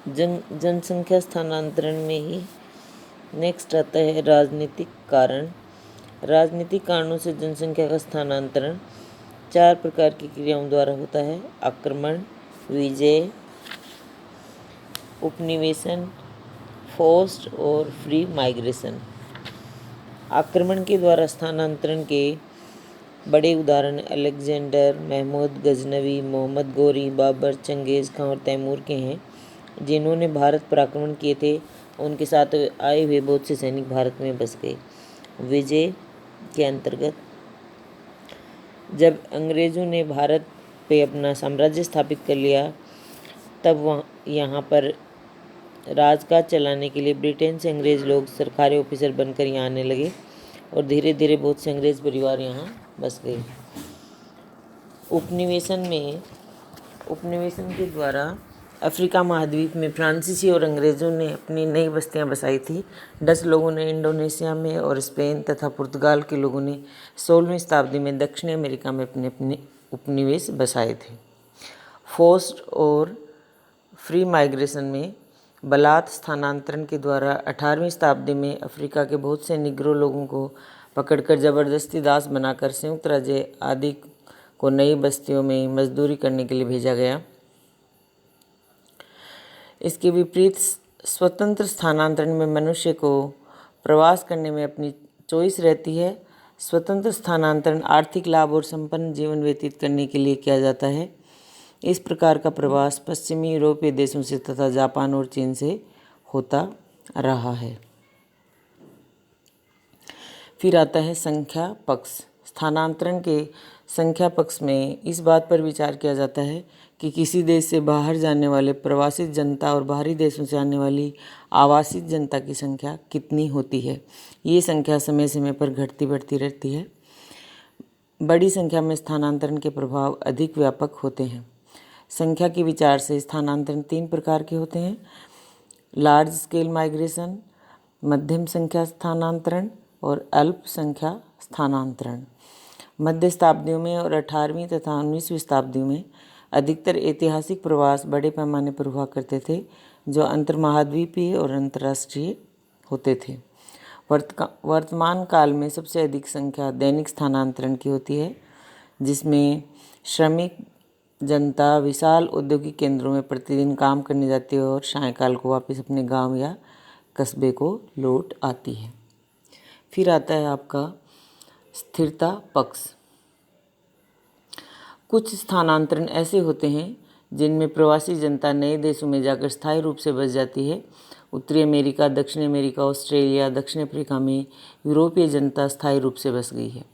जनसंख्या स्थानांतरण में ही नेक्स्ट आता है राजनीतिक कारण। राजनीतिक कारणों से जनसंख्या का स्थानांतरण 4 प्रकार की क्रियाओं द्वारा होता है: आक्रमण, विजय, उपनिवेशन, फोर्स्ड और फ्री माइग्रेशन। आक्रमण के द्वारा स्थानांतरण के बड़े उदाहरण अलेक्जेंडर, महमूद गजनवी, मोहम्मद गोरी, बाबर, चंगेज़ खां और तैमूर के हैं, जिन्होंने भारत पर आक्रमण किए थे। उनके साथ आए हुए बहुत से सैनिक भारत में बस गए। विजय के अंतर्गत जब अंग्रेज़ों ने भारत पे अपना साम्राज्य स्थापित कर लिया, तब यहाँ पर राजकाज चलाने के लिए ब्रिटेन से अंग्रेज़ लोग सरकारी ऑफिसर बनकर यहाँ आने लगे और धीरे धीरे बहुत से अंग्रेज़ परिवार यहाँ बस गए। उपनिवेशन के द्वारा अफ्रीका महाद्वीप में फ्रांसीसी और अंग्रेज़ों ने अपनी नई बस्तियां बसाई थी। डच लोगों ने इंडोनेशिया में और स्पेन तथा पुर्तगाल के लोगों ने 16वीं शताब्दी में दक्षिण अमेरिका में अपने अपने उपनिवेश बसाए थे। फोर्स्ड और फ्री माइग्रेशन में बलात् स्थानांतरण के द्वारा 18वीं शताब्दी में अफ्रीका के बहुत से निग्रो लोगों को पकड़कर जबरदस्ती दास बनाकर संयुक्त राज्य आदि को नई बस्तियों में मजदूरी करने के लिए भेजा गया। इसके विपरीत स्वतंत्र स्थानांतरण में मनुष्य को प्रवास करने में अपनी चॉइस रहती है। स्वतंत्र स्थानांतरण आर्थिक लाभ और संपन्न जीवन व्यतीत करने के लिए किया जाता है। इस प्रकार का प्रवास पश्चिमी यूरोपीय देशों से तथा जापान और चीन से होता रहा है। फिर आता है संख्या पक्ष। स्थानांतरण के संख्या पक्ष में इस बात पर विचार किया जाता है कि किसी देश से बाहर जाने वाले प्रवासित जनता और बाहरी देशों से आने वाली आवासित जनता की संख्या कितनी होती है। ये संख्या समय समय पर घटती बढ़ती रहती है। बड़ी संख्या में स्थानांतरण के प्रभाव अधिक व्यापक होते हैं। संख्या के विचार से स्थानांतरण 3 प्रकार के होते हैं: लार्ज स्केल माइग्रेशन, मध्यम संख्या स्थानांतरण और अल्प संख्या स्थानांतरण। मध्य शताब्दियों में और 18वीं तथा 19वीं शताब्दियों में अधिकतर ऐतिहासिक प्रवास बड़े पैमाने पर हुआ करते थे, जो अंतर्महाद्वीपीय और अंतर्राष्ट्रीय होते थे। वर्तमान काल में सबसे अधिक संख्या दैनिक स्थानांतरण की होती है, जिसमें श्रमिक जनता विशाल औद्योगिक केंद्रों में प्रतिदिन काम करने जाती है और सायंकाल को वापस अपने गांव या कस्बे को लौट आती है। फिर आता है आपका स्थिरता पक्ष। कुछ स्थानांतरण ऐसे होते हैं जिनमें प्रवासी जनता नए देशों में जाकर स्थायी रूप से बस जाती है। उत्तरी अमेरिका, दक्षिण अमेरिका, ऑस्ट्रेलिया, दक्षिण अफ्रीका में यूरोपीय जनता स्थायी रूप से बस गई है।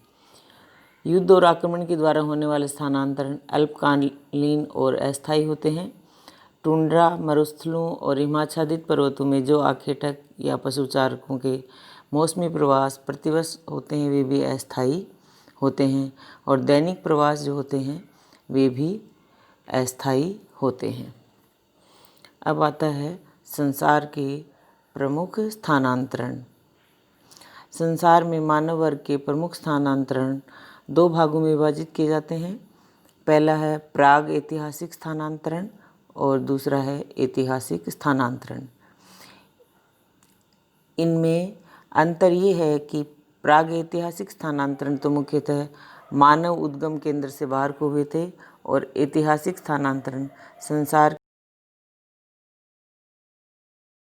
युद्ध और आक्रमण के द्वारा होने वाले स्थानांतरण अल्पकालीन और अस्थायी होते हैं। टुंड्रा मरुस्थलों और हिमाच्छादित पर्वतों में जो आखेटक या पशुचारकों के मौसमी प्रवास प्रतिवर्ष होते हैं, वे भी अस्थायी होते हैं। और दैनिक प्रवास जो होते हैं, वे भी अस्थायी होते हैं। अब आता है संसार के प्रमुख स्थानांतरण। संसार में मानव वर्ग के प्रमुख स्थानांतरण 2 भागों में विभाजित किए जाते हैं। पहला है प्राग ऐतिहासिक स्थानांतरण और दूसरा है ऐतिहासिक स्थानांतरण। इनमें अंतर ये है कि प्राग ऐतिहासिक स्थानांतरण तो मुख्यतः मानव उद्गम केंद्र से बाहर को हुए थे और ऐतिहासिक स्थानांतरण संसार